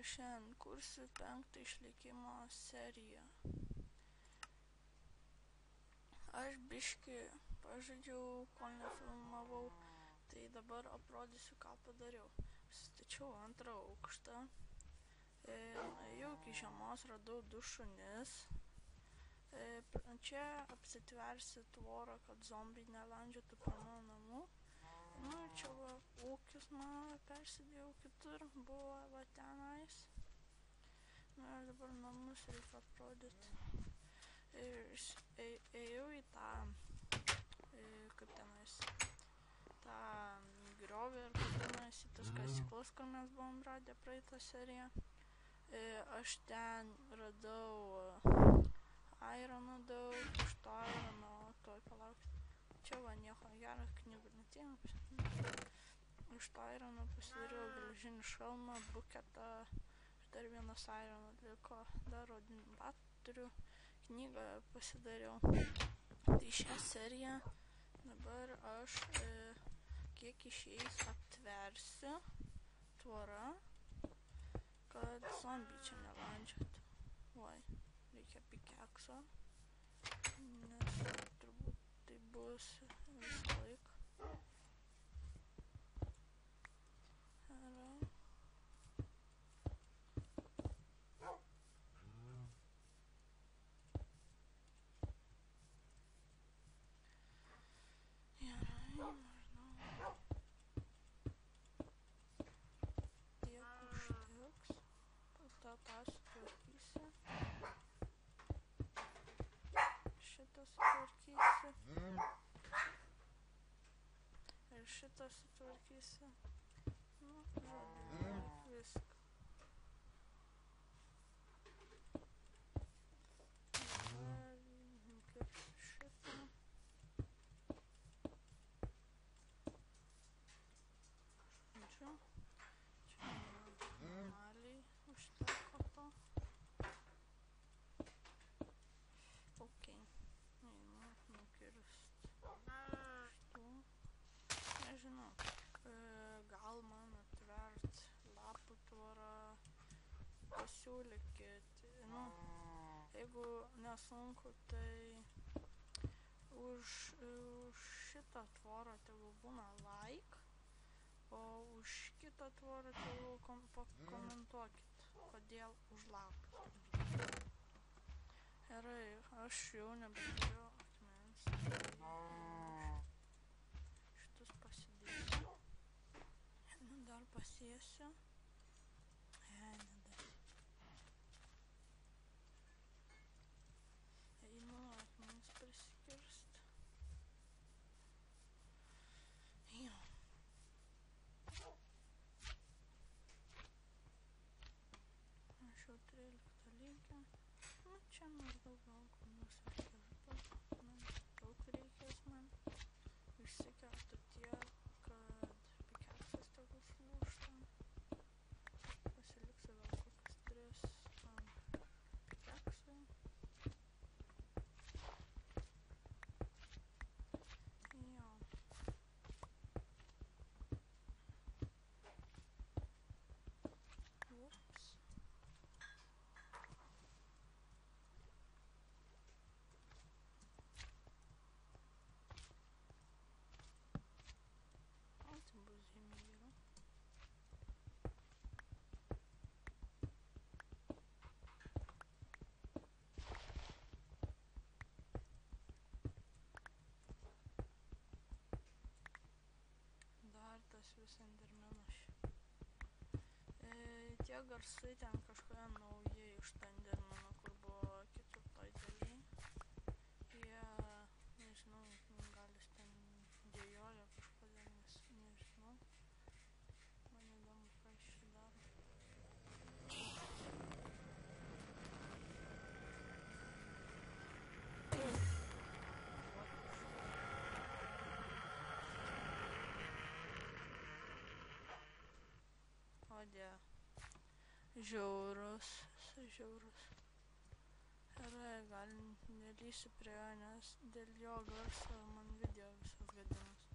Šiandien kursiu 5 išlikimo seriją. Aš biškį pažaidžiau, kol nefilmavau, tai dabar aprodysiu, ką padariau. Stačiau 2 aukštą, ėjau iki žemos, radau 2 šunis. Čia apsitversiu tvorą, kad zombiai nelandžiotų prie mano namų. Nu, čia va, ūkis mano, persidėjau kitur, buvo va tenais. Nu, ir dabar namus reikia aprodyti. Ėjau į tą, kaip tenais, tą griovį ir kaip tenais į tas kasyklas, kur mes buvom radę praeitą seriją. Aš ten radau irono daug, iš to irono, tuoj palaukit. Čia va nieko gero, knygų neatėjau. Iš to irono pasidariau geležinį šalmą, buketą ir dar vienas irono liko, dar odinių batų turiu, knygą pasidariau. Tai šią seriją dabar aš kiek išeis aptversiu tvorą, kad zombiai čia nelandžiotų. Oi, reikia pikekso, nes turbūt tai bus visą laiką. Gerai. Tą sutvarkysi. Šitą sutvarkysi. Ir šitą sutvarkysi. Nu, žodžiu, viską. Dabar nukirpsiu šitą. Žodžiu. Čia normaliai užteko to. Ok. Einu nukirst šitų. Nežinau. Gal man atvert lapų tvorą. Pasiūlykit. Nu, jeigu nesunku, tai už šitą tvorą tegul būna like, o už kitą tvorą tegul pakomentuokit, kodėl už lapus. Gerai, aš jau nebeturiu akmens. Šitus pasidėsiu. Dar pasėsiu. Nedar. Einu akmens prisikirst. Jo. Aš jau 13 lygį. Nu, čia maždaug gal kūnus reikės daug reikės man. Išsikertu tiek, kad pikeksas tegul sulūžta. Pasiliksiu gal kokius 3 pikeksai. Jo. Ups. Tai bus žymiai geriau. Dar tas vis endermenas. Tie garsai ten kažkokie naujai iš tą endermeną, kur buvo 4 daly. Jie, nežinau, gal jis ten dėjojo kažkodėl, nes nežinau. Man įdomu, ką jis čia daro. O dieve. Žiaurus, žiaurus. Gerai, gal nelysiu prie jo, nes dėl jo garso man video visas gadinas.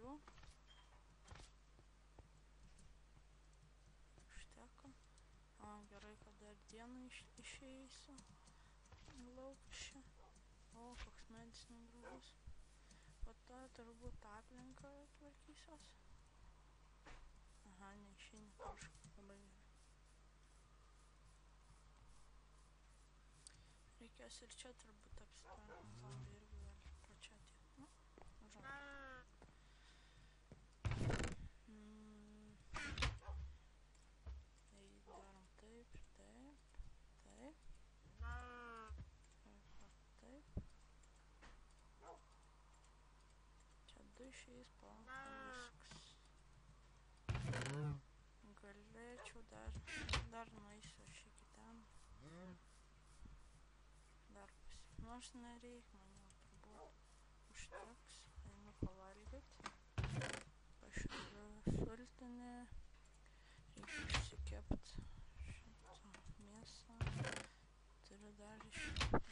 turiu. Užteko. Gerai, kad dar dieną išeisiu į lauką. O, koks medis negražus. Po to turbūt aplinką tvarkysiuos. Aha, neišeina kažką, labai gerai. Reikės ir čia turbūt apsitvarkant, zombiai irgi gali pro čia ateit. Nu, žodžiu. Tai darom taip, taip, taip. Taip. Čia du išeis po viskas. Galėčiau dar nueisiu aš iki ten. Dar nors nereik man jau turbūt. Užteks. Einu pavalgyt. Pašiliu sultinį. Reikia išsikept šitą mėsą. Turiu dar iškepti.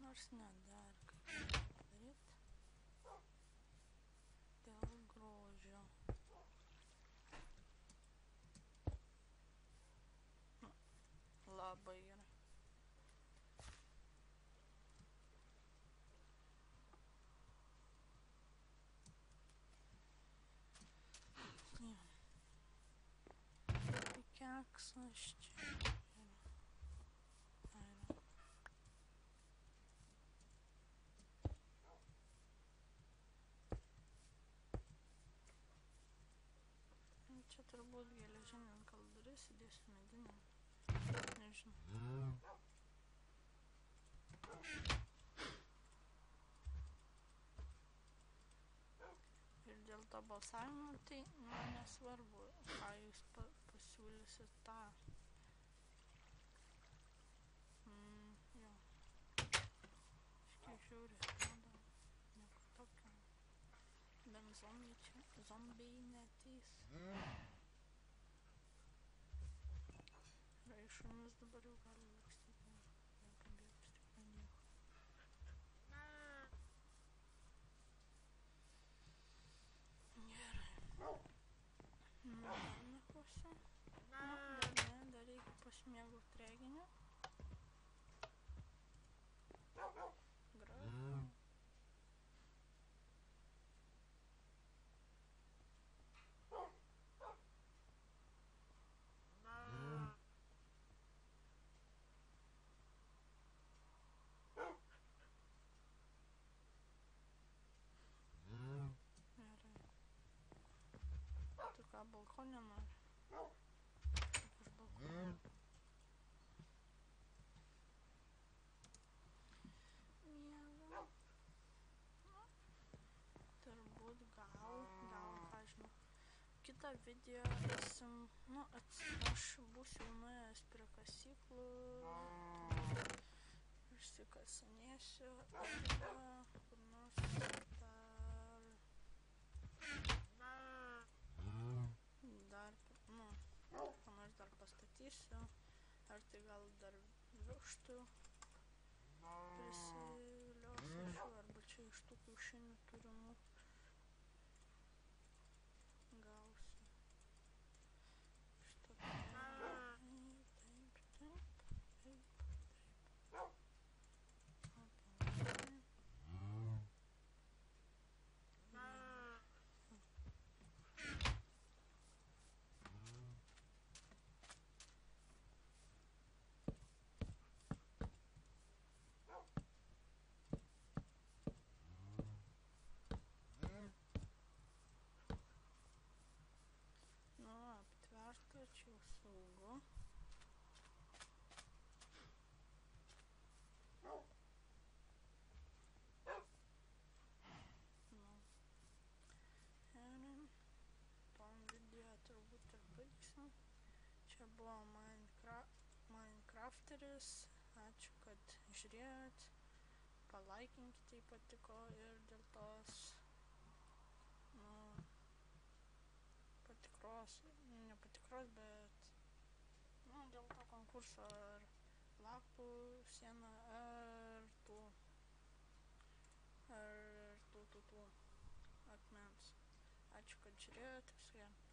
Nors ne, dar kaip padaryt dėl grožio. Labai gerai. Keksas čia yra. Čia turbūt geležinį gal duris įdėsiu medinį. Nežinau. Ir dėl to balsavimo, tai nesvarbu, ką jūs pasiūlysit tą. Jo. Škiai žiūri, atrodo, nieko tokio. Bent zombiai neateis. Ir šunis dabar jau gali lakstyti. Niekam bėgti tikrai nieko. Gerai. Nakvosi. Dar reikia pasimėgauti reginiu. Gražu. Balkonė nori. Už balkoną. Miegu. Turbūt gal, ką žinau. Kitą video eisim, aš būsiu nuėjęs prie kasyklų. Išsikasinėsiu. Arba kur nors dar pastatysiu, ar tai gal dar vištų prisiliosiu, arba čia iš tų kiaušinių turimų gausiu. Šitą taip. Čia buvo Minecrafteris. Ačiū, kad žiūrėjot. Palaikinkite, jei patiko ir dėl tos patikros, ne patikros, bet dėl to konkurso ar lapų siena ar tų akmens. Ačiū, kad žiūrėjot. Viso gero.